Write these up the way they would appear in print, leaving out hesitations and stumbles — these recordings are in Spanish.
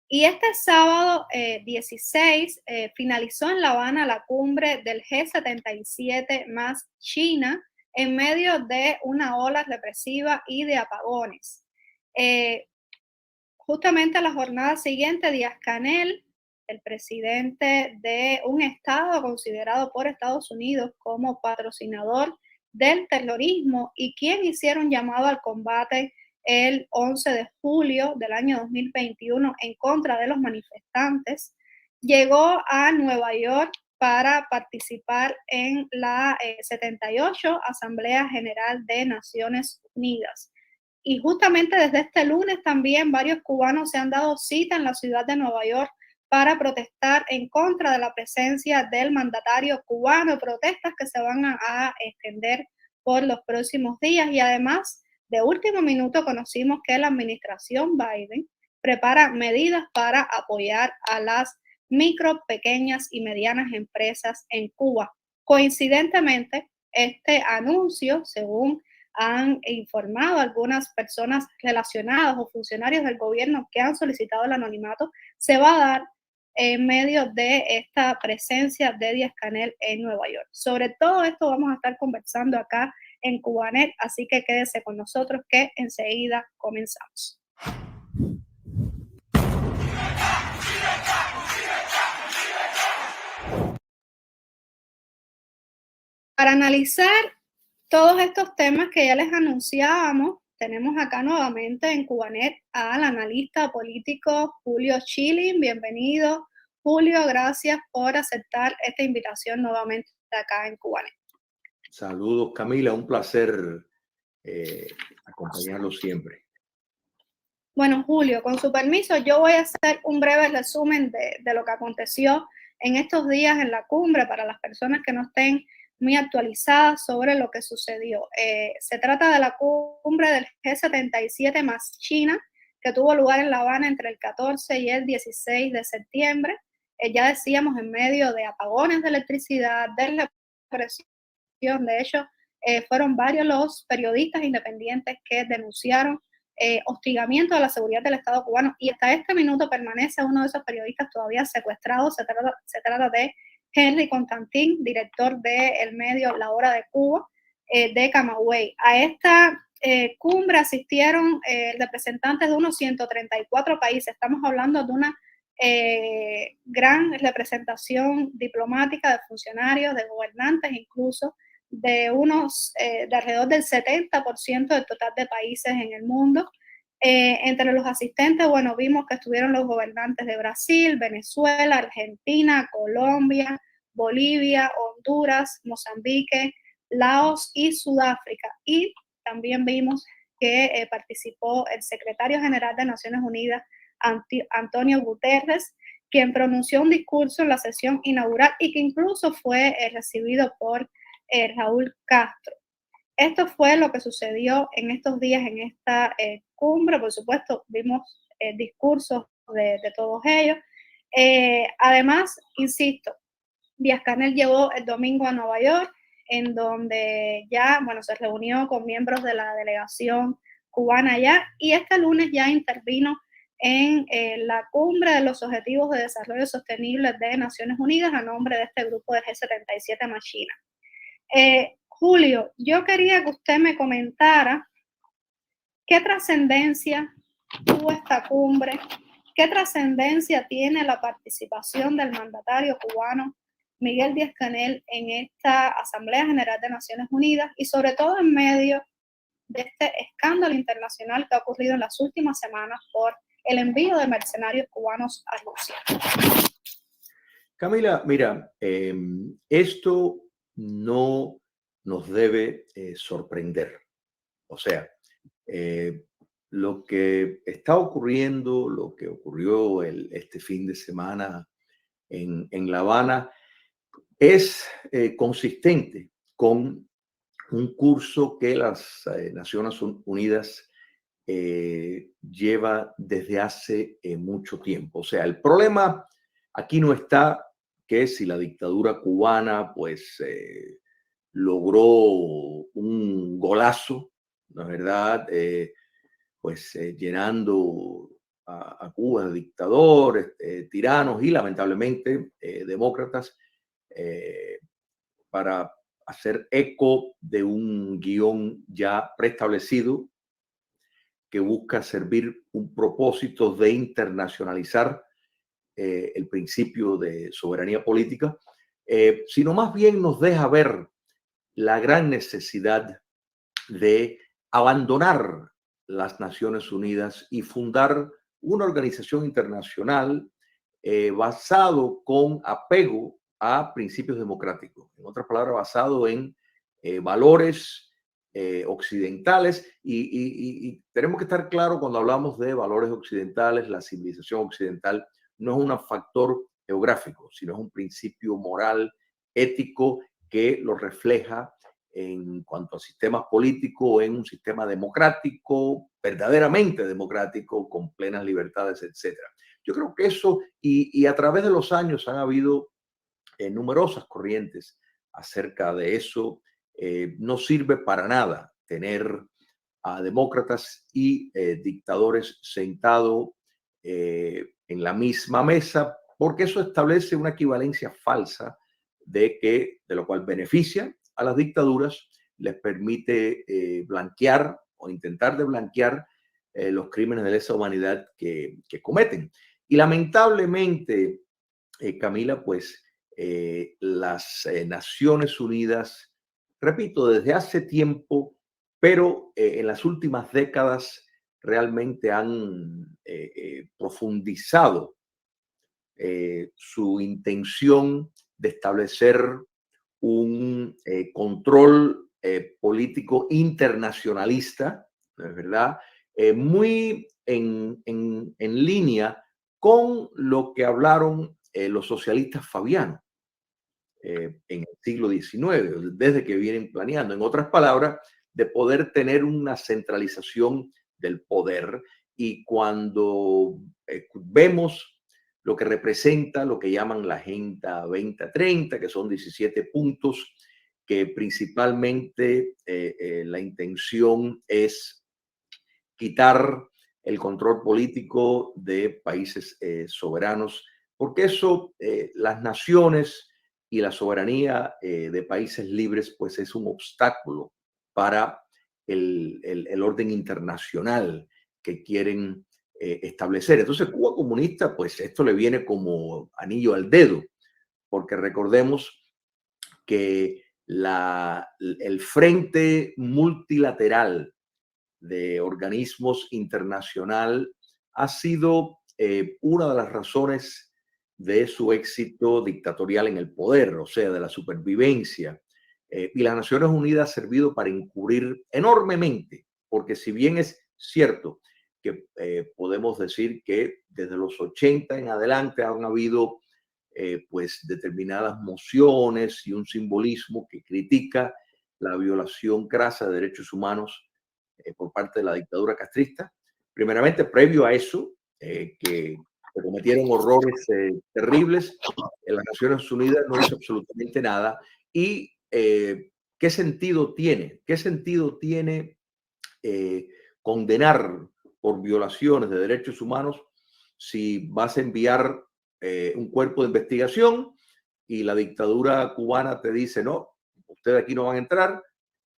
Y este sábado 16 finalizó en La Habana la cumbre del G77 más China en medio de una ola represiva y de apagones. Eh, Justamente a la jornada siguiente, Díaz-Canel, el presidente de un estado considerado por Estados Unidos como patrocinador del terrorismo y quien hicieron llamado al combate el 11 de julio del año 2021 en contra de los manifestantes, llegó a Nueva York para participar en la 78 Asamblea General de Naciones Unidas. Y justamente desde este lunes también varios cubanos se han dado cita en la ciudad de Nueva York para protestar en contra de la presencia del mandatario cubano, protestas que se van a extender por los próximos días. Y además, de último minuto conocimos que la administración Biden prepara medidas para apoyar a las micro, pequeñas y medianas empresas en Cuba. Coincidentemente, este anuncio, según han informado algunas personas relacionadas o funcionarios del gobierno que han solicitado el anonimato, se va a dar en medio de esta presencia de Díaz-Canel en Nueva York. Sobre todo esto vamos a estar conversando acá en Cubanet, así que quédese con nosotros que enseguida comenzamos. Para analizar todos estos temas que ya les anunciábamos, tenemos acá nuevamente en Cubanet al analista político Julio Schilling. Bienvenido, Julio. Gracias por aceptar esta invitación nuevamente acá en Cubanet. Saludos, Camila. Un placer acompañarlo siempre. Bueno, Julio, con su permiso, yo voy a hacer un breve resumen de lo que aconteció en estos días en la cumbre para las personas que no estén muy actualizadas sobre lo que sucedió. Se trata de la cumbre del G77 más China, que tuvo lugar en La Habana entre el 14 y el 16 de septiembre. Ya decíamos, en medio de apagones de electricidad, de represión. De hecho, fueron varios los periodistas independientes que denunciaron hostigamiento a la seguridad del Estado cubano, y hasta este minuto permanece uno de esos periodistas todavía secuestrado. Se trata de Henry Constantin, director del medio La Hora de Cuba, de Camagüey. A esta cumbre asistieron representantes de unos 134 países. Estamos hablando de una gran representación diplomática de funcionarios, de gobernantes, incluso de de alrededor del 70% del total de países en el mundo. Entre los asistentes, bueno, vimos que estuvieron los gobernantes de Brasil, Venezuela, Argentina, Colombia, Bolivia, Honduras, Mozambique, Laos y Sudáfrica. Y también vimos que participó el secretario general de Naciones Unidas, Antonio Guterres, quien pronunció un discurso en la sesión inaugural y que incluso fue recibido por Raúl Castro. Esto fue lo que sucedió en estos días en esta cumbre. Por supuesto, vimos discursos de todos ellos. Además, insisto, Díaz-Canel llegó el domingo a Nueva York, en donde ya, bueno, se reunió con miembros de la delegación cubana allá, y este lunes ya intervino en la cumbre de los Objetivos de Desarrollo Sostenible de Naciones Unidas a nombre de este grupo de G77 más China. Julio, yo quería que usted me comentara qué trascendencia tuvo esta cumbre, qué trascendencia tiene la participación del mandatario cubano Miguel Díaz-Canel en esta Asamblea General de Naciones Unidas, y sobre todo en medio de este escándalo internacional que ha ocurrido en las últimas semanas por el envío de mercenarios cubanos a Rusia. Camila, mira, esto no nos debe sorprender. O sea, lo que está ocurriendo, lo que ocurrió este fin de semana en La Habana, es consistente con un curso que las Naciones Unidas lleva desde hace mucho tiempo. O sea, el problema aquí no está que si la dictadura cubana pues logró un golazo, la verdad, llenando a Cuba de dictadores, tiranos y lamentablemente demócratas, para hacer eco de un guión ya preestablecido que busca servir un propósito de internacionalizar el principio de soberanía política, sino más bien nos deja ver la gran necesidad de abandonar las Naciones Unidas y fundar una organización internacional basado con apego a principios democráticos. En otras palabras, basado en valores occidentales y tenemos que estar claros cuando hablamos de valores occidentales, la civilización occidental no es un factor geográfico, sino es un principio moral, ético, que lo refleja en cuanto a sistemas políticos, en un sistema democrático, verdaderamente democrático, con plenas libertades, etcétera. Yo creo que eso, y a través de los años han habido numerosas corrientes acerca de eso. No sirve para nada tener a demócratas y dictadores sentados en la misma mesa, porque eso establece una equivalencia falsa de lo cual beneficia a las dictaduras, les permite blanquear o intentar de blanquear los crímenes de lesa humanidad que cometen. Y lamentablemente, Camila, pues las Naciones Unidas, repito, desde hace tiempo, pero en las últimas décadas realmente han profundizado su intención de establecer un control político internacionalista, ¿verdad? Muy en línea con lo que hablaron los socialistas fabianos en el siglo XIX, desde que vienen planeando. En otras palabras, de poder tener una centralización del poder. Y cuando vemos lo que representa lo que llaman la Agenda 2030, que son 17 puntos, que principalmente la intención es quitar el control político de países soberanos, porque eso, las naciones y la soberanía de países libres, pues es un obstáculo para el orden internacional que quieren establecer. Entonces, Cuba comunista, pues esto le viene como anillo al dedo, porque recordemos que el frente multilateral de organismos internacional ha sido una de las razones de su éxito dictatorial en el poder, o sea, de la supervivencia. Y las Naciones Unidas ha servido para encubrir enormemente, porque si bien es cierto que podemos decir que desde los 80 en adelante han habido pues determinadas mociones y un simbolismo que critica la violación crasa de derechos humanos por parte de la dictadura castrista. Primeramente, previo a eso, que se cometieron horrores terribles, en las Naciones Unidas no hizo absolutamente nada. ¿Y qué sentido tiene? ¿Qué sentido tiene condenar por violaciones de derechos humanos si vas a enviar un cuerpo de investigación y la dictadura cubana te dice, no, ustedes aquí no van a entrar,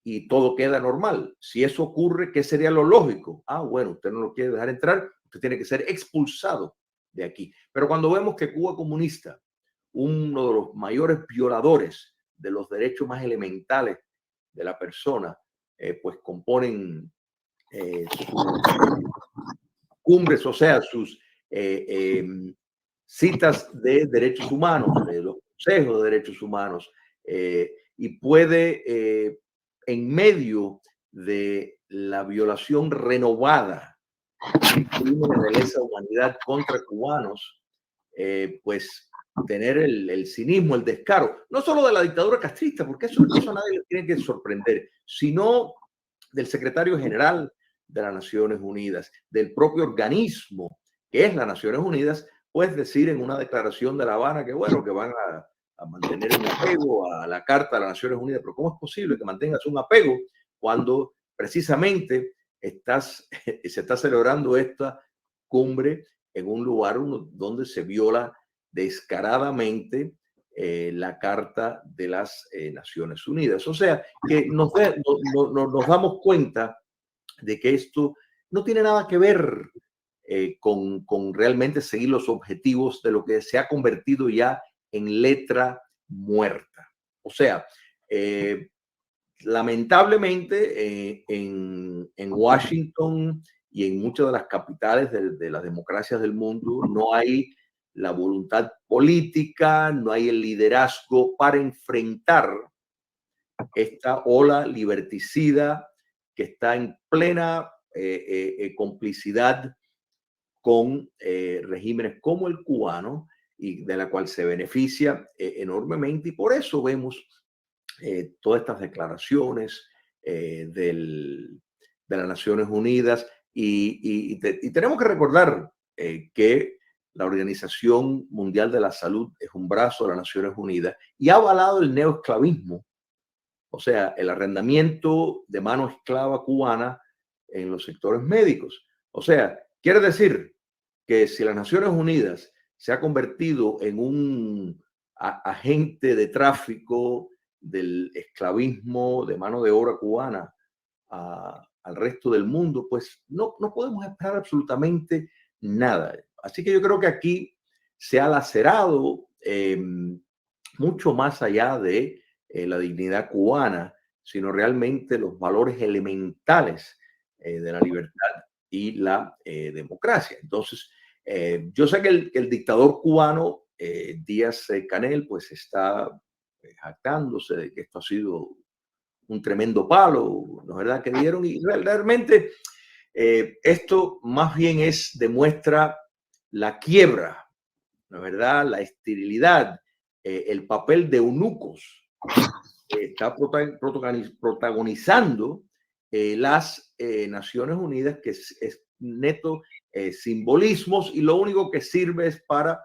y todo queda normal? Si eso ocurre, ¿qué sería lo lógico? Ah, bueno, usted no lo quiere dejar entrar, usted tiene que ser expulsado de aquí. Pero cuando vemos que Cuba comunista, uno de los mayores violadores de los derechos más elementales de la persona, pues componen sus cumbres, o sea, sus citas de derechos humanos, de los consejos de derechos humanos, y puede en medio de la violación renovada de crímenes de lesa humanidad contra cubanos, pues tener el cinismo, el descaro, no solo de la dictadura castrista, porque eso a nadie le tiene que sorprender, sino del secretario general de las Naciones Unidas, del propio organismo que es las Naciones Unidas, pues decir en una declaración de La Habana que bueno, que van a mantener un apego a la Carta de las Naciones Unidas. Pero ¿cómo es posible que mantengas un apego cuando precisamente se está celebrando esta cumbre en un lugar donde se viola descaradamente la Carta de las Naciones Unidas. O sea, que nos damos cuenta de que esto no tiene nada que ver con realmente seguir los objetivos de lo que se ha convertido ya en letra muerta. O sea, lamentablemente en Washington y en muchas de las capitales de las democracias del mundo no hay la voluntad política, no hay el liderazgo para enfrentar esta ola liberticida que está en plena complicidad con regímenes como el cubano y de la cual se beneficia enormemente. Y por eso vemos todas estas declaraciones de las Naciones Unidas y tenemos que recordar que la Organización Mundial de la Salud es un brazo de las Naciones Unidas y ha avalado el neoesclavismo, o sea, el arrendamiento de mano esclava cubana en los sectores médicos. O sea, quiere decir que si las Naciones Unidas se ha convertido en un agente de tráfico del esclavismo de mano de obra cubana al resto del mundo, pues no podemos esperar absolutamente nada. Así que yo creo que aquí se ha lacerado mucho más allá de la dignidad cubana, sino realmente los valores elementales de la libertad y la democracia. Entonces, yo sé que el dictador cubano, Díaz-Canel, pues está jactándose de que esto ha sido un tremendo palo, ¿no es verdad?, que dieron. Y realmente esto más bien demuestra la quiebra, ¿no es verdad?, la esterilidad, el papel de eunucos que está protagonizando las Naciones Unidas, que es neto simbolismos, y lo único que sirve es para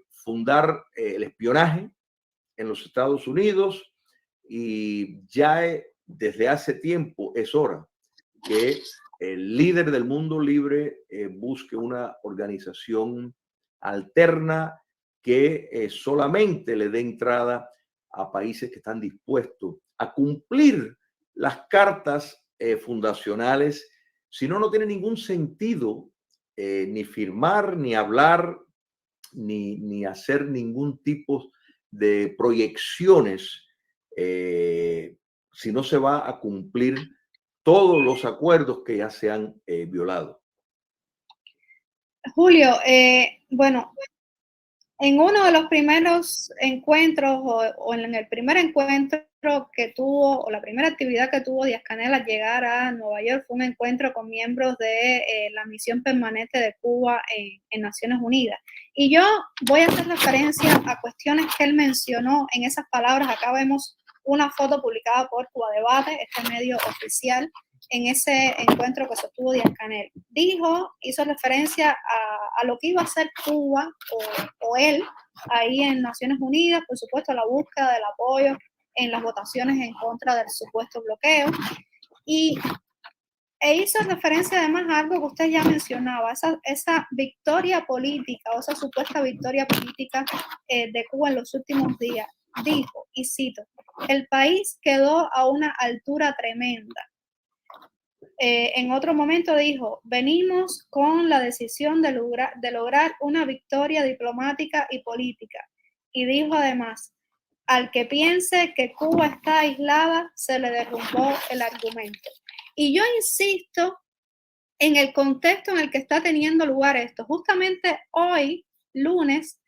fundar el espionaje en los Estados Unidos. Y ya desde hace tiempo es hora que el líder del mundo libre busque una organización alterna que solamente le dé entrada a países que están dispuestos a cumplir las cartas fundacionales. Si no, no tiene ningún sentido ni firmar, ni hablar, ni hacer ningún tipo de proyecciones si no se va a cumplir todos los acuerdos que ya se han violado. Julio, bueno, en uno de los primeros encuentros o en el primer encuentro que tuvo, o la primera actividad que tuvo Díaz-Canel al llegar a Nueva York, fue un encuentro con miembros de la misión permanente de Cuba en Naciones Unidas. Y yo voy a hacer referencia a cuestiones que él mencionó en esas palabras. Acá vemos una foto publicada por Cuba Debate, este medio oficial, en ese encuentro que sostuvo Díaz-Canel. Hizo referencia a lo que iba a hacer Cuba o él ahí en Naciones Unidas, por supuesto, la búsqueda del apoyo en las votaciones en contra del supuesto bloqueo. E hizo referencia además a algo que usted ya mencionaba, esa victoria política o esa supuesta victoria política de Cuba en los últimos días. Dijo, y cito, el país quedó a una altura tremenda. En otro momento dijo, venimos con la decisión de lograr una victoria diplomática y política. Y dijo además, al que piense que Cuba está aislada, se le derrumbó el argumento. Y yo insisto en el contexto en el que está teniendo lugar esto. Justamente hoy, lunes,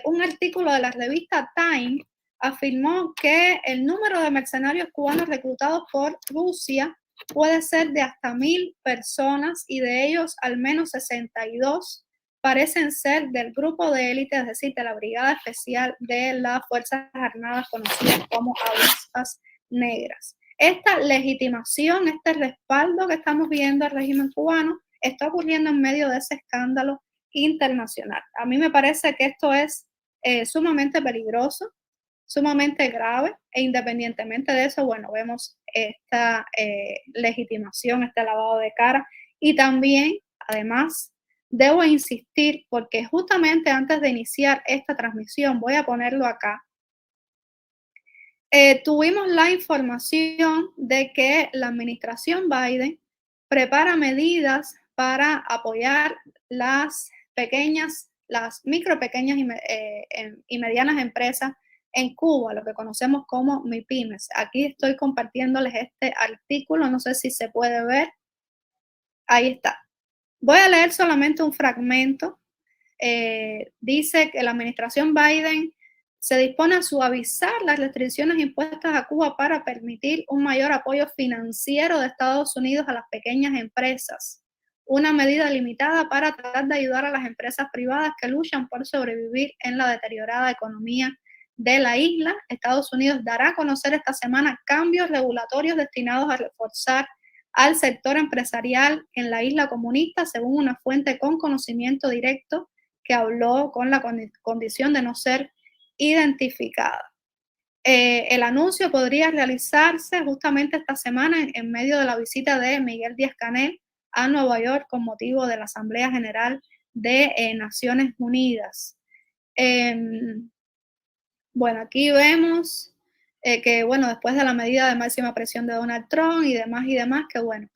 un artículo de la revista Time afirmó que el número de mercenarios cubanos reclutados por Rusia puede ser de hasta 1,000 personas y de ellos al menos 62 parecen ser del grupo de élite, es decir, de la Brigada Especial de las Fuerzas Armadas conocidas como Avispas Negras. Esta legitimación, este respaldo que estamos viendo al régimen cubano está ocurriendo en medio de ese escándalo internacional. A mí me parece que esto es sumamente peligroso, sumamente grave, e independientemente de eso, bueno, vemos esta legitimación, este lavado de cara, y también Además, debo insistir porque justamente antes de iniciar esta transmisión, voy a ponerlo acá, tuvimos la información de que la administración Biden prepara medidas para apoyar las pequeñas, las micro, pequeñas y medianas empresas en Cuba, lo que conocemos como MIPYMES. Aquí estoy compartiéndoles este artículo, no sé si se puede ver. Ahí está. Voy a leer solamente un fragmento. Dice que la administración Biden se dispone a suavizar las restricciones impuestas a Cuba para permitir un mayor apoyo financiero de Estados Unidos a las pequeñas empresas. Una medida limitada para tratar de ayudar a las empresas privadas que luchan por sobrevivir en la deteriorada economía de la isla. Estados Unidos dará a conocer esta semana cambios regulatorios destinados a reforzar al sector empresarial en la isla comunista, según una fuente con conocimiento directo que habló con la condición de no ser identificada. El anuncio podría realizarse justamente esta semana en medio de la visita de Miguel Díaz-Canel a Nueva York con motivo de la Asamblea General de Naciones Unidas. Bueno, aquí vemos que, bueno, después de la medida de máxima presión de Donald Trump y demás, que, bueno,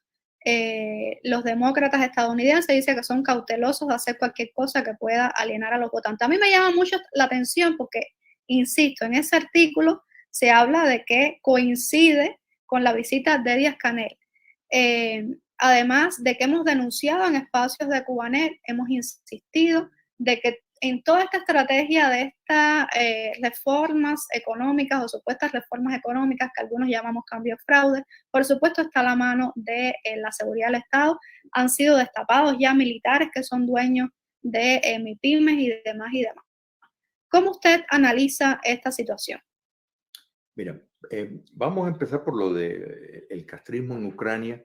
los demócratas estadounidenses dicen que son cautelosos de hacer cualquier cosa que pueda alienar a los votantes. A mí me llama mucho la atención porque, insisto, en ese artículo se habla de que coincide con la visita de Díaz-Canel. Además de que hemos denunciado en espacios de Cubanet, hemos insistido de que en toda esta estrategia de estas reformas económicas o supuestas reformas económicas que algunos llamamos cambios fraude, por supuesto está la mano de la seguridad del Estado. Han sido destapados ya militares que son dueños de MIPYMES y demás y demás. ¿Cómo usted analiza esta situación? Mira, vamos a empezar por lo del castrismo en Ucrania.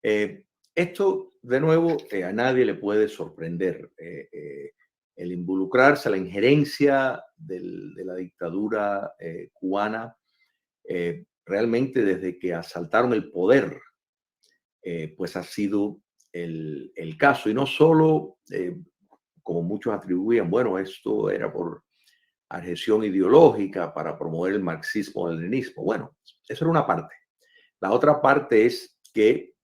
Esto, de nuevo, a nadie le puede sorprender. El involucrarse, la injerencia de la dictadura cubana, realmente desde que asaltaron el poder, pues ha sido el caso. Y no solo, como muchos atribuían, bueno, esto era por adhesión ideológica para promover el marxismo-leninismo. Bueno, eso era una parte. La otra parte es que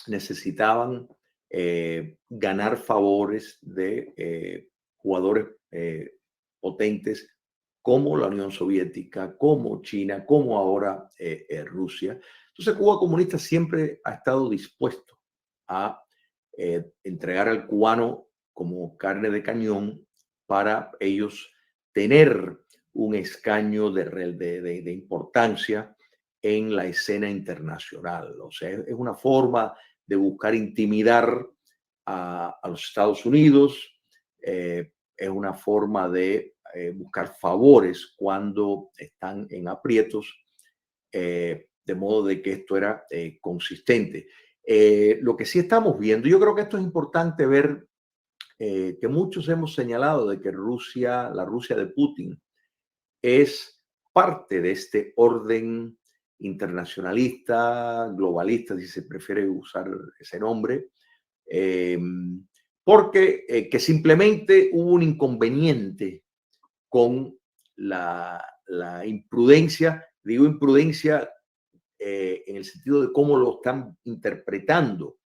necesitaban ganar favores de jugadores potentes como la Unión Soviética, como China, como ahora Rusia. Entonces Cuba comunista siempre ha estado dispuesto a entregar al cubano como carne de cañón para ellos tener un escaño de importancia en la escena internacional. O sea, es una forma de buscar intimidar a los Estados Unidos, es una forma de buscar favores cuando están en aprietos, de modo de que esto era consistente. Lo que sí estamos viendo, yo creo que esto es importante ver, que muchos hemos señalado de que la Rusia de Putin, es parte de este orden internacionalista, globalista, si se prefiere usar ese nombre, porque que simplemente hubo un inconveniente con la imprudencia, digo imprudencia en el sentido de cómo lo están interpretando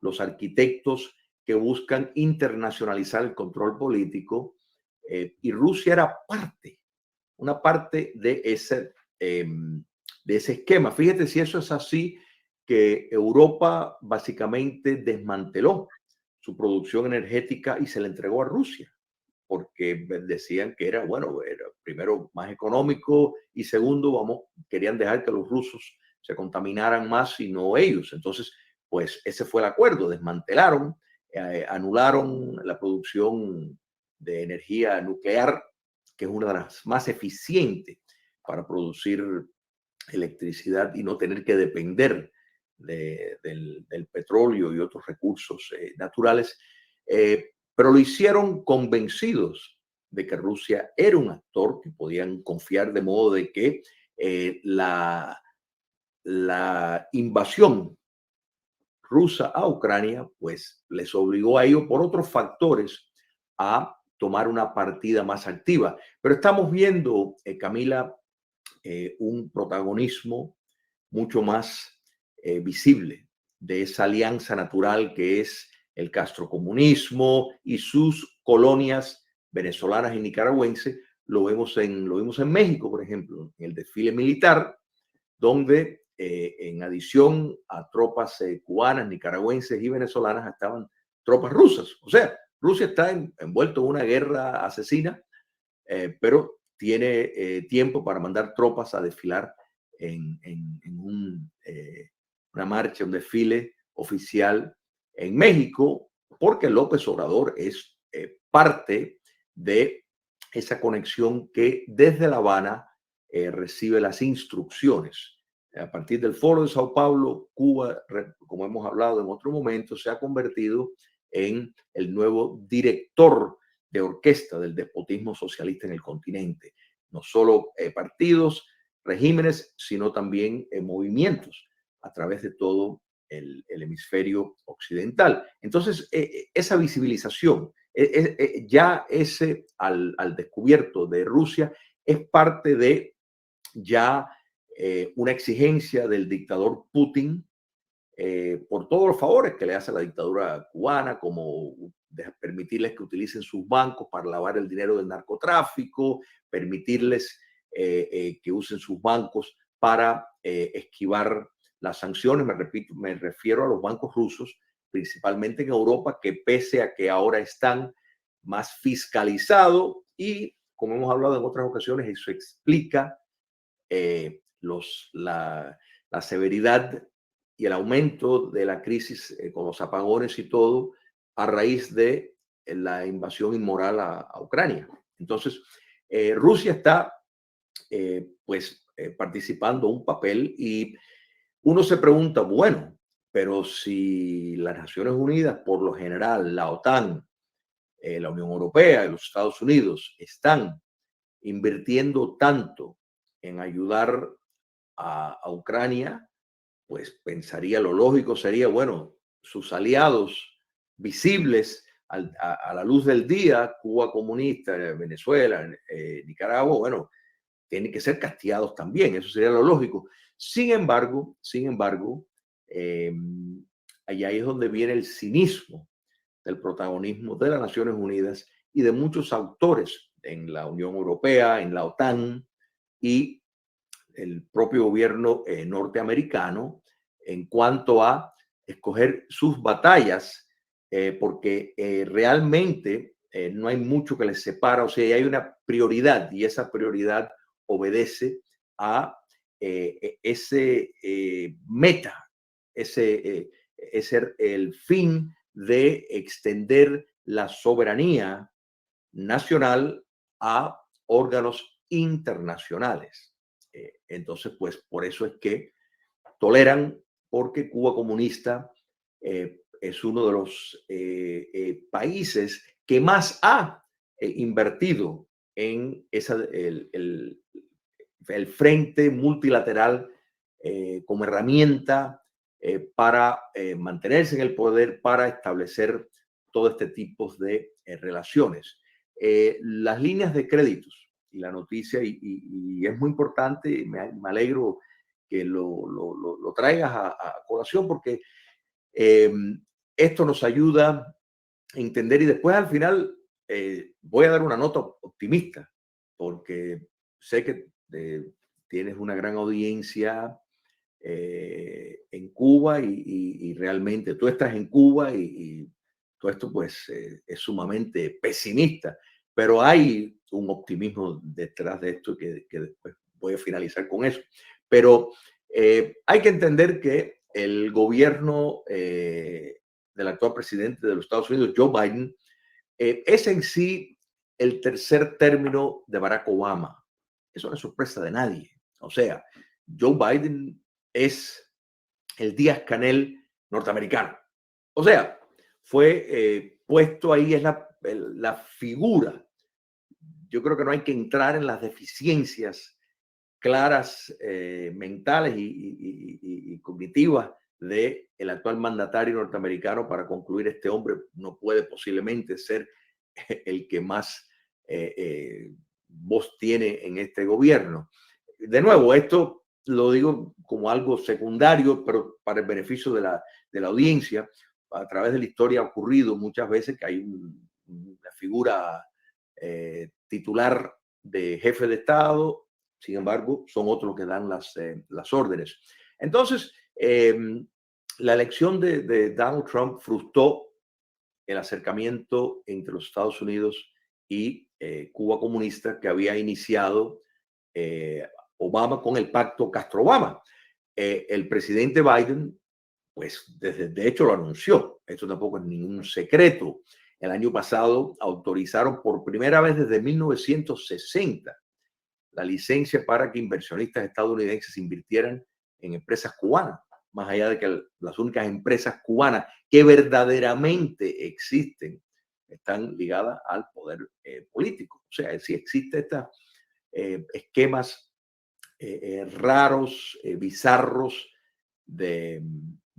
los arquitectos que buscan internacionalizar el control político, y Rusia era una parte de ese esquema. Fíjate si eso es así, que Europa básicamente desmanteló su producción energética y se la entregó a Rusia, porque decían que era, bueno, era primero más económico y segundo, querían dejar que los rusos se contaminaran más y no ellos. Entonces, pues ese fue el acuerdo, desmantelaron, anularon la producción de energía nuclear, que es una de las más eficientes para producir electricidad y no tener que depender del petróleo y otros recursos naturales, pero lo hicieron convencidos de que Rusia era un actor que podían confiar, de modo de que la invasión rusa a Ucrania, pues les obligó a ello por otros factores a tomar una partida más activa. Pero estamos viendo, Camila, un protagonismo mucho más visible de esa alianza natural que es el castrocomunismo y sus colonias venezolanas y nicaragüenses. Lo vimos en México, por ejemplo, en el desfile militar, donde en adición a tropas cubanas, nicaragüenses y venezolanas estaban tropas rusas. O sea, Rusia está envuelto en una guerra asesina, pero tiene tiempo para mandar tropas a desfilar en una marcha, un desfile oficial en México, porque López Obrador es parte de esa conexión que desde La Habana recibe las instrucciones. A partir del Foro de Sao Paulo, Cuba, como hemos hablado en otro momento, se ha convertido en el nuevo director de orquesta del despotismo socialista en el continente. No solo partidos, regímenes, sino también movimientos a través de todo el hemisferio occidental. Entonces, esa visibilización, ya ese al descubierto de Rusia, es parte de ya una exigencia del dictador Putin por todos los favores que le hace la dictadura cubana, como permitirles que utilicen sus bancos para lavar el dinero del narcotráfico, permitirles que usen sus bancos para esquivar las sanciones. Me refiero a los bancos rusos, principalmente en Europa, que pese a que ahora están más fiscalizados y, como hemos hablado en otras ocasiones, eso explica la severidad y el aumento de la crisis con los apagones y todo a raíz de la invasión inmoral a Ucrania. Entonces, Rusia está participando un papel y uno se pregunta, bueno, pero si las Naciones Unidas, por lo general, la OTAN, la Unión Europea y los Estados Unidos están invirtiendo tanto en ayudar a Ucrania, pues pensaría lo lógico sería, bueno, sus aliados visibles a la luz del día, Cuba comunista, Venezuela, Nicaragua, bueno, tienen que ser castigados también, eso sería lo lógico. Sin embargo, allá es donde viene el cinismo del protagonismo de las Naciones Unidas y de muchos autores en la Unión Europea, en la OTAN y el propio gobierno norteamericano en cuanto a escoger sus batallas, porque realmente no hay mucho que les separa, o sea, hay una prioridad y esa prioridad obedece a ese meta, ese el fin de extender la soberanía nacional a órganos internacionales. Entonces, pues por eso es que toleran, porque Cuba comunista es uno de los países que más ha invertido en el frente multilateral como herramienta para mantenerse en el poder, para establecer todo este tipo de relaciones. Las líneas de créditos y la noticia, y es muy importante, me alegro que lo traigas a colación, porque esto nos ayuda a entender y después al final voy a dar una nota optimista, porque sé que tienes una gran audiencia en Cuba y realmente tú estás en Cuba y todo esto pues es sumamente pesimista, pero hay un optimismo detrás de esto que después voy a finalizar con eso. Pero hay que entender que el gobierno del actual presidente de los Estados Unidos, Joe Biden, es en sí el tercer término de Barack Obama. Eso no es sorpresa de nadie. O sea, Joe Biden es el Díaz-Canel norteamericano. O sea, fue puesto ahí, es la figura. Yo creo que no hay que entrar en las deficiencias claras mentales y cognitivas del actual mandatario norteamericano para concluir. Este hombre no puede posiblemente ser el que más voz tiene en este gobierno. De nuevo, esto lo digo como algo secundario, pero para el beneficio de la audiencia. A través de la historia ha ocurrido muchas veces que hay una figura titular de jefe de Estado, sin embargo, son otros que dan las órdenes. Entonces, la elección de Donald Trump frustró el acercamiento entre los Estados Unidos y Cuba comunista que había iniciado Obama con el pacto Castro-Obama. El presidente Biden, pues de hecho lo anunció, esto tampoco es ningún secreto. El año pasado autorizaron por primera vez desde 1960 la licencia para que inversionistas estadounidenses invirtieran en empresas cubanas, más allá de que las únicas empresas cubanas que verdaderamente existen están ligadas al poder político. O sea, sí existen estos esquemas raros, bizarros de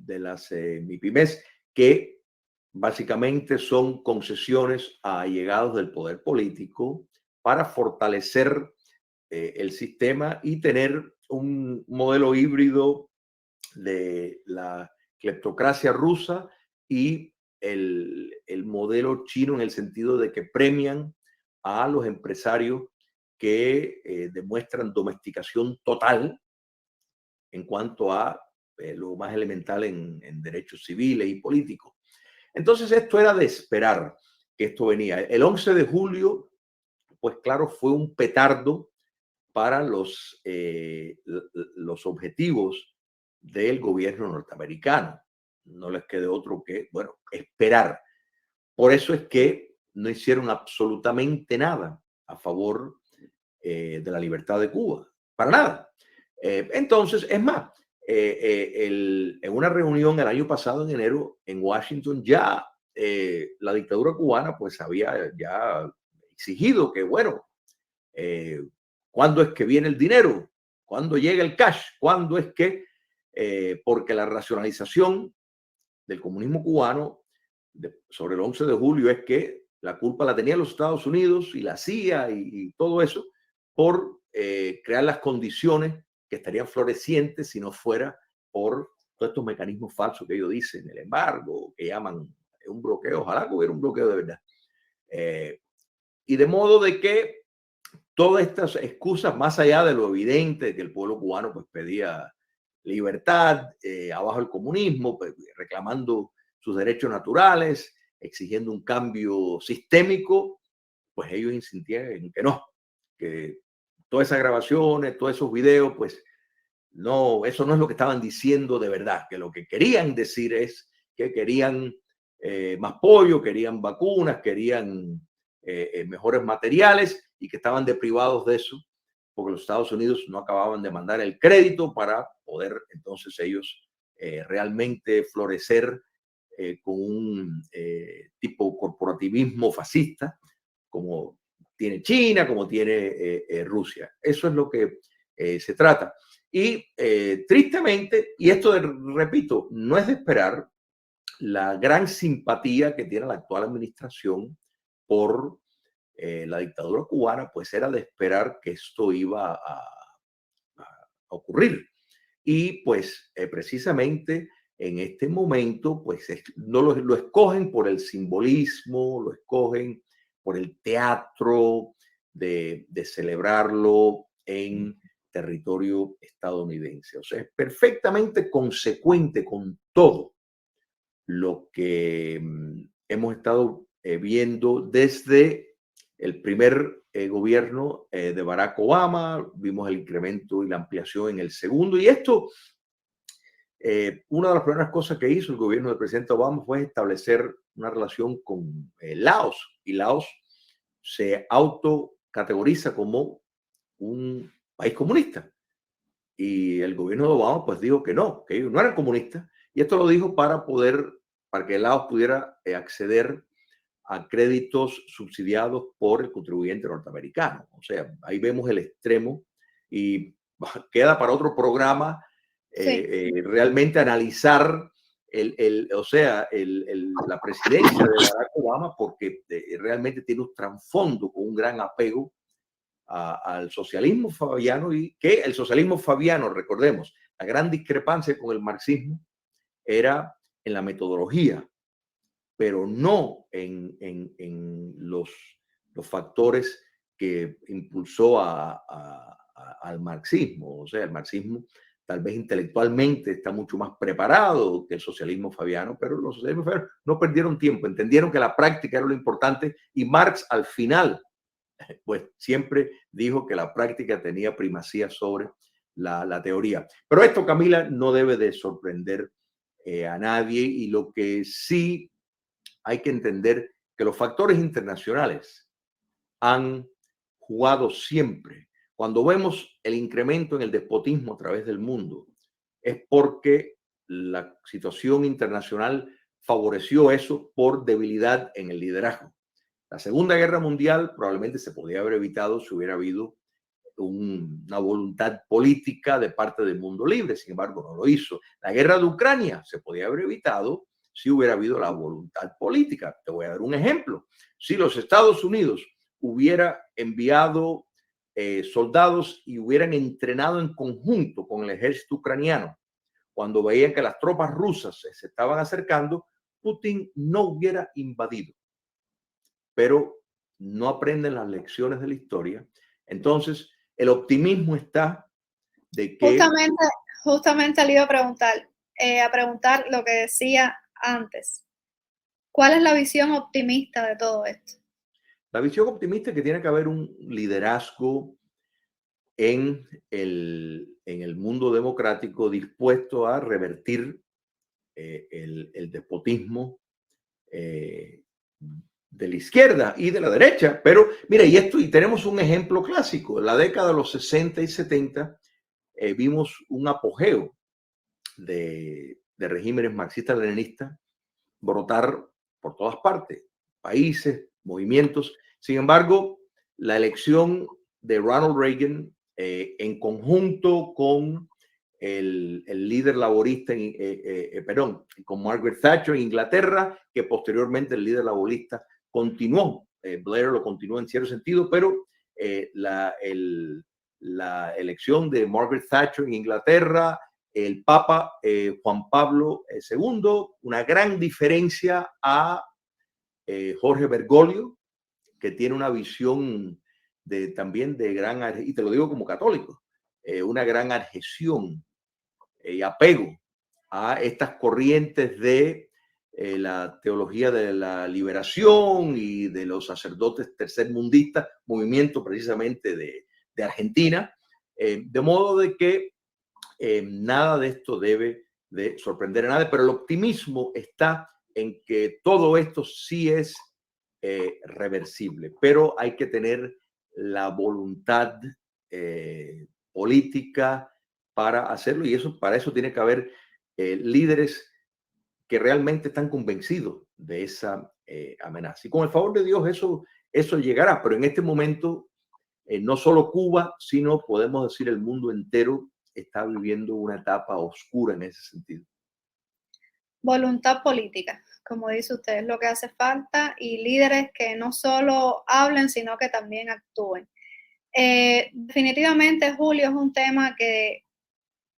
las MIPYMES, que básicamente son concesiones a allegados del poder político para fortalecer el sistema y tener un modelo híbrido de la cleptocracia rusa y el modelo chino, en el sentido de que premian a los empresarios que demuestran domesticación total en cuanto a lo más elemental en derechos civiles y políticos. Entonces esto era de esperar que esto venía. El 11 de julio, pues claro, fue un petardo para los objetivos del gobierno norteamericano. No les quede otro que, bueno, esperar. Por eso es que no hicieron absolutamente nada a favor de la libertad de Cuba. Para nada. Entonces, es más, en una reunión el año pasado, en enero, en Washington, ya la dictadura cubana pues había ya exigido que, bueno, ¿cuándo es que viene el dinero? ¿Cuándo llega el cash? ¿Cuándo es que? Porque la racionalización del comunismo cubano sobre el 11 de julio es que la culpa la tenían los Estados Unidos y la CIA y todo eso por crear las condiciones que estarían florecientes si no fuera por todos estos mecanismos falsos que ellos dicen, el embargo, que llaman un bloqueo. Ojalá que hubiera un bloqueo de verdad. Y de modo de que todas estas excusas, más allá de lo evidente de que el pueblo cubano pues pedía libertad, abajo el comunismo, pues, reclamando sus derechos naturales, exigiendo un cambio sistémico, pues ellos insistían en que no, que todas esas grabaciones, todos esos videos, pues no, eso no es lo que estaban diciendo de verdad, que lo que querían decir es que querían más pollo, querían vacunas, querían mejores materiales y que estaban deprivados de eso porque los Estados Unidos no acababan de mandar el crédito para poder entonces ellos realmente florecer con un tipo corporativismo fascista como tiene China, como tiene Rusia. Eso es lo que se trata. Y tristemente, y esto repito, no es de esperar, la gran simpatía que tiene la actual administración por la dictadura cubana, pues era de esperar que esto iba a ocurrir. Y pues precisamente en este momento, pues no lo escogen por el simbolismo, lo escogen por el teatro de celebrarlo en territorio estadounidense. O sea, es perfectamente consecuente con todo lo que hemos estado viendo desde el primer gobierno de Barack Obama. Vimos el incremento y la ampliación en el segundo. Y esto, una de las primeras cosas que hizo el gobierno del presidente Obama fue establecer una relación con Laos. Y Laos se autocategoriza como un país comunista. Y el gobierno de Obama pues dijo que no, que ellos no eran comunistas. Y esto lo dijo para que Laos pudiera acceder a créditos subsidiados por el contribuyente norteamericano. O sea, ahí vemos el extremo y queda para otro programa Sí. realmente analizar la presidencia de Barack Obama, porque realmente tiene un trasfondo con un gran apego al socialismo fabiano, y que el socialismo fabiano, recordemos, la gran discrepancia con el marxismo era en la metodología, pero no en los factores que impulsó al marxismo. O sea, el marxismo tal vez intelectualmente está mucho más preparado que el socialismo fabiano, pero los socialismos fabianos no perdieron tiempo, entendieron que la práctica era lo importante, y Marx al final pues siempre dijo que la práctica tenía primacía sobre la teoría. Pero esto, Camila, no debe de sorprender a nadie, y lo que sí hay que entender que los factores internacionales han jugado siempre. Cuando vemos el incremento en el despotismo a través del mundo, es porque la situación internacional favoreció eso por debilidad en el liderazgo. La Segunda Guerra Mundial probablemente se podría haber evitado si hubiera habido una voluntad política de parte del mundo libre. Sin embargo, no lo hizo. La guerra de Ucrania se podía haber evitado si hubiera habido la voluntad política. Te voy a dar un ejemplo. Si los Estados Unidos hubiera enviado soldados y hubieran entrenado en conjunto con el ejército ucraniano, cuando veían que las tropas rusas se estaban acercando, Putin no hubiera invadido. Pero no aprenden las lecciones de la historia. Entonces, el optimismo está de que... Justamente le iba a preguntar lo que decía antes. ¿Cuál es la visión optimista de todo esto? La visión optimista es que tiene que haber un liderazgo en el mundo democrático dispuesto a revertir el despotismo de la izquierda y de la derecha. Pero mira, y tenemos un ejemplo clásico. En la década de los 60 y 70 vimos un apogeo de regímenes marxistas-leninistas brotar por todas partes, países, movimientos. Sin embargo, la elección de Ronald Reagan en conjunto con el líder laborista, con Margaret Thatcher en Inglaterra, que posteriormente el líder laborista continuó, Blair lo continuó en cierto sentido, pero la elección de Margaret Thatcher en Inglaterra, el Papa Juan Pablo II, una gran diferencia a Jorge Bergoglio, que tiene una visión también de gran, y te lo digo como católico, una gran adhesión y apego a estas corrientes de la teología de la liberación y de los sacerdotes tercermundistas, movimiento precisamente de Argentina, de modo de que nada de esto debe de sorprender a nadie, pero el optimismo está en que todo esto sí es reversible, pero hay que tener la voluntad política para hacerlo, y para eso tiene que haber líderes que realmente están convencidos de esa amenaza. Y con el favor de Dios eso llegará, pero en este momento no solo Cuba, sino podemos decir el mundo entero está viviendo una etapa oscura en ese sentido. Voluntad política, como dice usted, es lo que hace falta, y líderes que no solo hablen, sino que también actúen. Definitivamente, Julio, es un tema que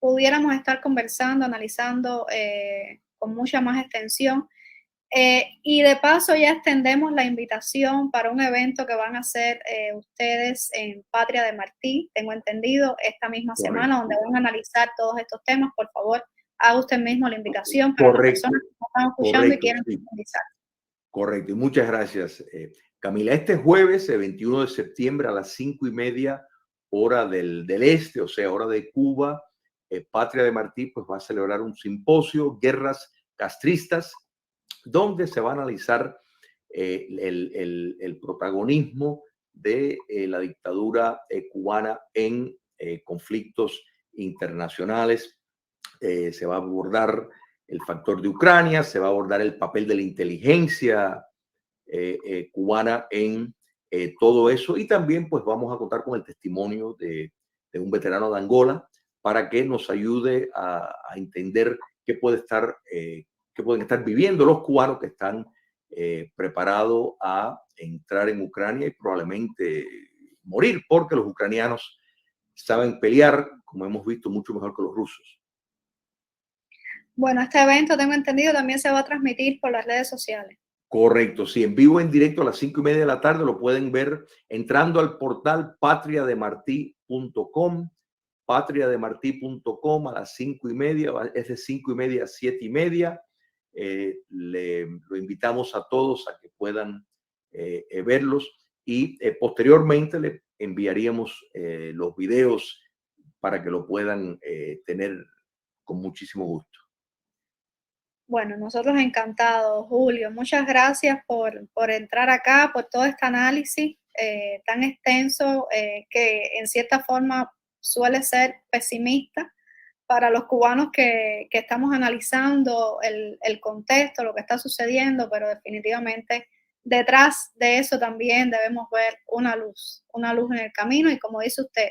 pudiéramos estar conversando, analizando con mucha más extensión. Y de paso ya extendemos la invitación para un evento que van a hacer ustedes en Patria de Martí, tengo entendido, esta misma semana, donde van a analizar todos estos temas. Por favor, haga usted mismo la invitación para las personas que nos están escuchando y quieran profundizar. Correcto, y muchas gracias, Camila. Este jueves, el 21 de septiembre, a las 5:30 hora del este, o sea, hora de Cuba, Patria de Martí pues va a celebrar un simposio, Guerras Castristas, donde se va a analizar el protagonismo de la dictadura cubana en conflictos internacionales. Se va a abordar el factor de Ucrania, se va a abordar el papel de la inteligencia cubana en todo eso, y también pues vamos a contar con el testimonio de un veterano de Angola, para que nos ayude a entender qué pueden estar viviendo los cubanos que están preparados a entrar en Ucrania y probablemente morir, porque los ucranianos saben pelear, como hemos visto, mucho mejor que los rusos. Bueno, este evento, tengo entendido, también se va a transmitir por las redes sociales. Correcto, sí, en vivo, en directo a las 5:30 de la tarde, lo pueden ver entrando al portal patriademarti.com, patriademarti.com a las 5:30, es de 5:30 a 7:30. Lo invitamos a todos a que puedan verlos y posteriormente le enviaríamos los videos para que lo puedan tener con muchísimo gusto. Bueno, nosotros encantados, Julio. Muchas gracias por entrar acá, por todo este análisis tan extenso que en cierta forma suele ser pesimista para los cubanos que estamos analizando el contexto, lo que está sucediendo, pero definitivamente detrás de eso también debemos ver una luz en el camino y como dice usted,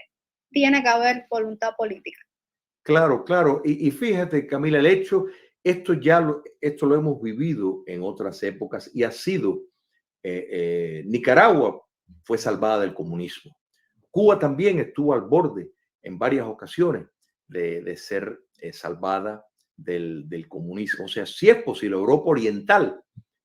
tiene que haber voluntad política. Claro, claro. Y fíjate, Camila, esto lo hemos vivido en otras épocas y ha sido, Nicaragua fue salvada del comunismo. Cuba también estuvo al borde en varias ocasiones de ser salvada del comunismo. O sea, sí es posible. Europa Oriental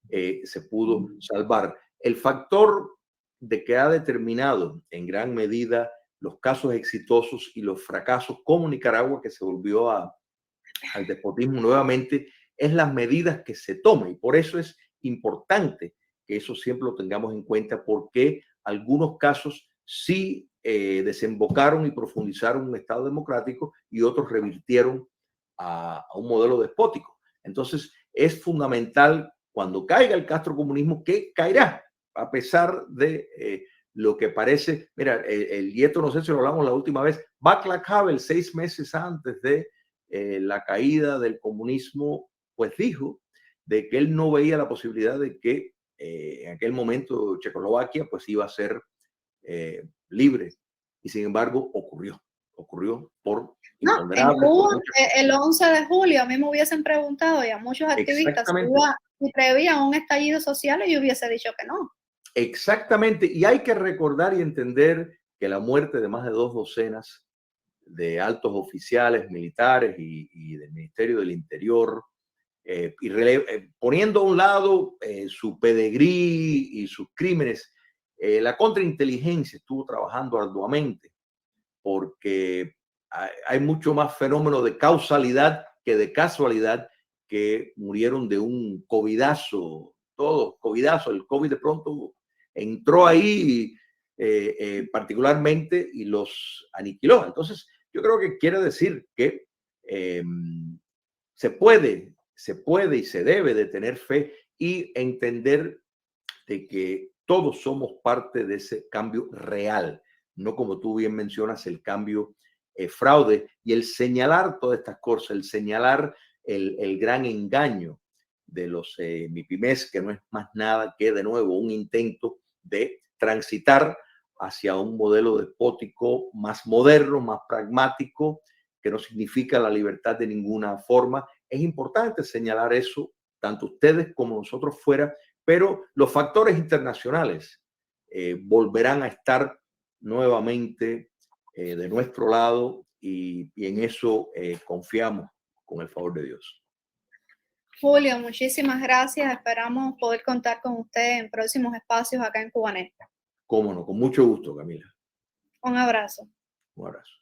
se pudo salvar. El factor de que ha determinado en gran medida los casos exitosos y los fracasos como Nicaragua, que se volvió al despotismo nuevamente, es las medidas que se toman. Y por eso es importante que eso siempre lo tengamos en cuenta, porque algunos casos sí desembocaron y profundizaron un Estado democrático y otros revirtieron a un modelo despótico. Entonces, es fundamental cuando caiga el castrocomunismo, que caerá, a pesar de lo que parece. Mira, y esto no sé si lo hablamos la última vvez, Václav Havel, 6 meses antes de la caída del comunismo, pues dijo de que él no veía la posibilidad de que en aquel momento Checoslovaquia pues iba a ser libre, y sin embargo ocurrió por No, en Cuba, el 11 de julio, a mí me hubiesen preguntado y a muchos activistas si prevían un estallido social y yo hubiese dicho que no. Exactamente, y hay que recordar y entender que la muerte de más de 2 docenas de altos oficiales militares y del Ministerio del Interior, poniendo a un lado su pedigrí y sus crímenes, la contrainteligencia estuvo trabajando arduamente, porque hay mucho más fenómeno de causalidad que de casualidad, que murieron de un covidazo, todos, covidazo, el COVID de pronto entró ahí particularmente y los aniquiló. Entonces, yo creo que quiere decir que se puede y se debe de tener fe y entender de que todos somos parte de ese cambio real, no como tú bien mencionas, el cambio fraude, y el señalar todas estas cosas, el señalar el gran engaño de los MIPYMES, que no es más nada que, de nuevo, un intento de transitar hacia un modelo despótico más moderno, más pragmático, que no significa la libertad de ninguna forma. Es importante señalar eso, tanto ustedes como nosotros fuera, pero los factores internacionales volverán a estar nuevamente de nuestro lado, y en eso confiamos con el favor de Dios. Julio, muchísimas gracias. Esperamos poder contar con usted en próximos espacios acá en Cubanet. Cómo no, con mucho gusto, Camila. Un abrazo. Un abrazo.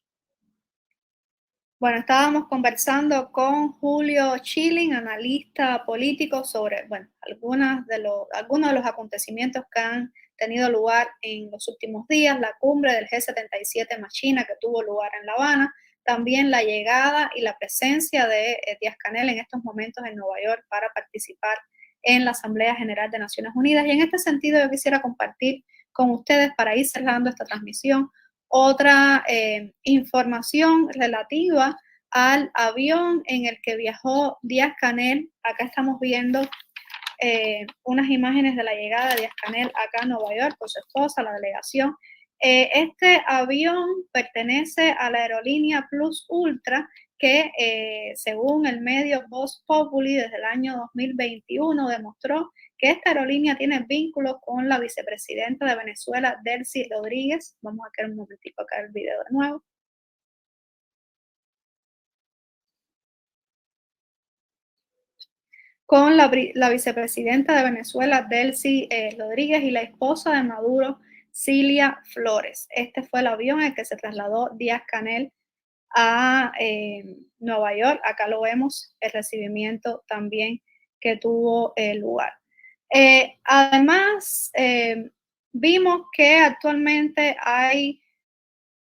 Bueno, estábamos conversando con Julio Schilling, analista político, sobre algunos de los acontecimientos que han tenido lugar en los últimos días, la cumbre del G77 más China que tuvo lugar en La Habana, también la llegada y la presencia de Díaz-Canel en estos momentos en Nueva York para participar en la Asamblea General de Naciones Unidas. Y en este sentido yo quisiera compartir con ustedes, para ir cerrando esta transmisión, otra información relativa al avión en el que viajó Díaz-Canel. Acá estamos viendo unas imágenes de la llegada de Díaz-Canel acá a Nueva York con su esposa, la delegación, Este avión pertenece a la aerolínea Plus Ultra, que según el medio Voz Populi desde el año 2021 demostró que esta aerolínea tiene vínculos con la vicepresidenta de Venezuela, Delcy Rodríguez. Vamos a quedar un momentito acá el video de nuevo. Con la vicepresidenta de Venezuela, Delcy Rodríguez, y la esposa de Maduro, Cilia Flores. Este fue el avión en el que se trasladó Díaz-Canel a Nueva York. Acá lo vemos, el recibimiento también que tuvo lugar. Además, vimos que actualmente hay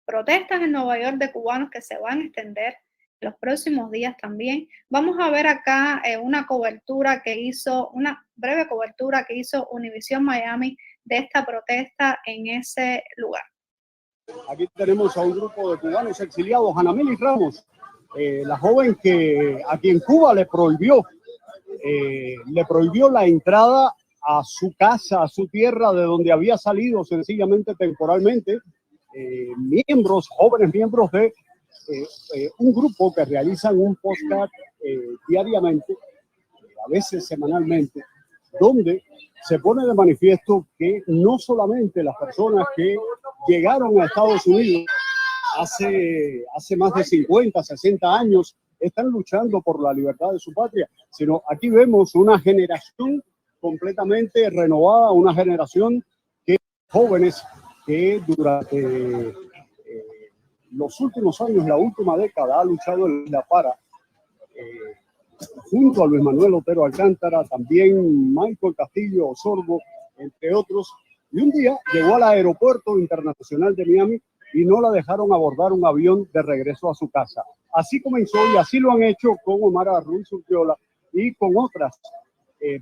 protestas en Nueva York de cubanos que se van a extender los próximos días también. Vamos a ver acá una breve cobertura que hizo Univision Miami de esta protesta en ese lugar. Aquí tenemos a un grupo de cubanos exiliados, Anameli Ramos, la joven a quien Cuba le prohibió la entrada a su casa, a su tierra, de donde había salido sencillamente temporalmente, jóvenes miembros de un grupo que realizan un podcast diariamente, a veces semanalmente, donde se pone de manifiesto que no solamente las personas que llegaron a Estados Unidos hace más de 50, 60 años están luchando por la libertad de su patria, sino aquí vemos una generación completamente renovada, una generación de jóvenes que durante los últimos años, la última década, ha luchado en la para, junto a Luis Manuel Otero Alcántara, también Michael Castillo Osorbo, entre otros, y un día llegó al aeropuerto internacional de Miami y no la dejaron abordar un avión de regreso a su casa. Así comenzó, y así lo han hecho con Omar Ruiz Urquiola y con otras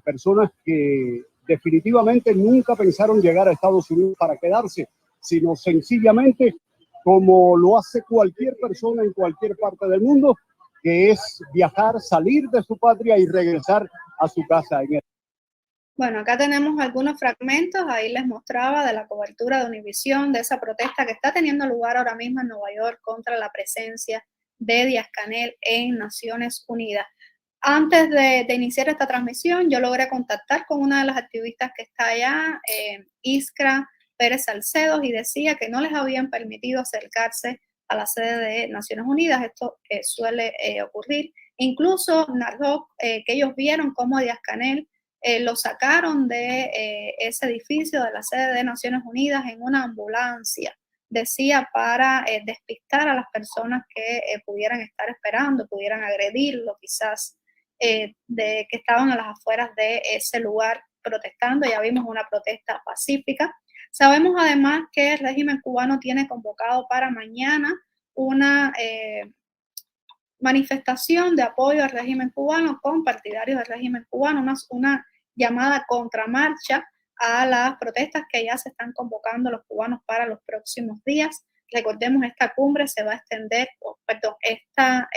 personas que definitivamente nunca pensaron llegar a Estados Unidos para quedarse, sino sencillamente como lo hace cualquier persona en cualquier parte del mundo, que es viajar, salir de su patria y regresar a su casa. Bueno, acá tenemos algunos fragmentos, ahí les mostraba de la cobertura de Univision, de esa protesta que está teniendo lugar ahora mismo en Nueva York contra la presencia de Díaz-Canel en Naciones Unidas. Antes de iniciar esta transmisión, yo logré contactar con una de las activistas que está allá, Iskra Pérez Salcedo, y decía que no les habían permitido acercarse a la sede de Naciones Unidas. Esto suele ocurrir. Incluso narró que ellos vieron cómo Díaz-Canel lo sacaron de ese edificio de la sede de Naciones Unidas en una ambulancia, decía, para despistar a las personas que pudieran estar esperando, pudieran agredirlo quizás, de que estaban a las afueras de ese lugar protestando. Ya vimos una protesta pacífica. Sabemos además que el régimen cubano tiene convocado para mañana una manifestación de apoyo al régimen cubano con partidarios del régimen cubano, una llamada contramarcha a las protestas que ya se están convocando los cubanos para los próximos días. Recordemos, esta cumbre se va a extender, esta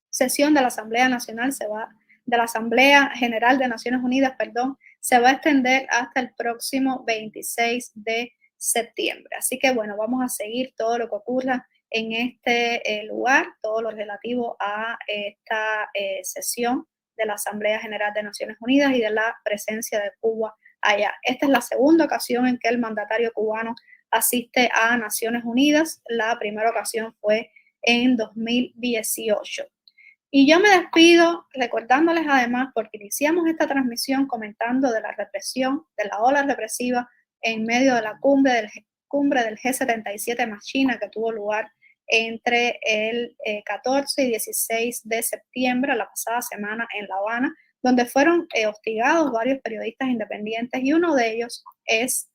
sesión de la Asamblea Nacional de la Asamblea General de Naciones Unidas, se va a extender hasta el próximo 26 de septiembre. Así que bueno, vamos a seguir todo lo que ocurra en este lugar, todo lo relativo a esta sesión de la Asamblea General de Naciones Unidas y de la presencia de Cuba allá. Esta es la segunda ocasión en que el mandatario cubano asiste a Naciones Unidas. La primera ocasión fue en 2018. Y yo me despido recordándoles además, porque iniciamos esta transmisión comentando de la represión, de la ola represiva en medio de la cumbre del G77 más China, que tuvo lugar entre el 14 y 16 de septiembre, la pasada semana, en La Habana, donde fueron hostigados varios periodistas independientes, y uno de ellos es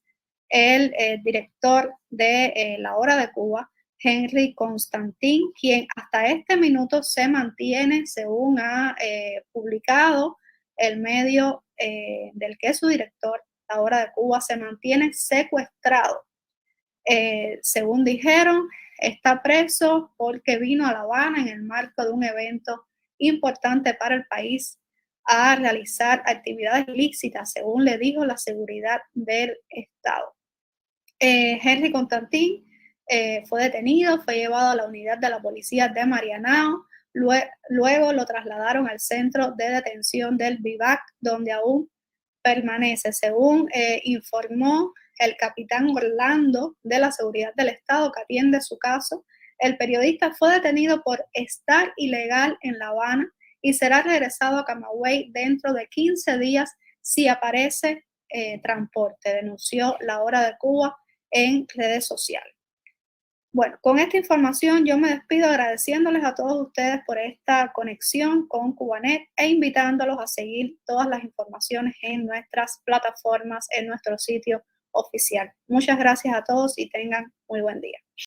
el director de La Hora de Cuba, Henry Constantin, quien hasta este minuto se mantiene, según ha publicado el medio del que es su director, La Hora de Cuba, se mantiene secuestrado. Según dijeron, está preso porque vino a La Habana en el marco de un evento importante para el país a realizar actividades ilícitas, según le dijo la seguridad del Estado. Henry Constantin fue detenido, fue llevado a la unidad de la policía de Marianao, luego lo trasladaron al centro de detención del Vivac, donde aún permanece, según informó el capitán Orlando de la Seguridad del Estado que atiende su caso. El periodista fue detenido por estar ilegal en La Habana y será regresado a Camagüey dentro de 15 días si aparece transporte, denunció La Hora de Cuba en redes sociales. Bueno, con esta información yo me despido agradeciéndoles a todos ustedes por esta conexión con Cubanet e invitándolos a seguir todas las informaciones en nuestras plataformas, en nuestro sitio oficial. Muchas gracias a todos y tengan muy buen día.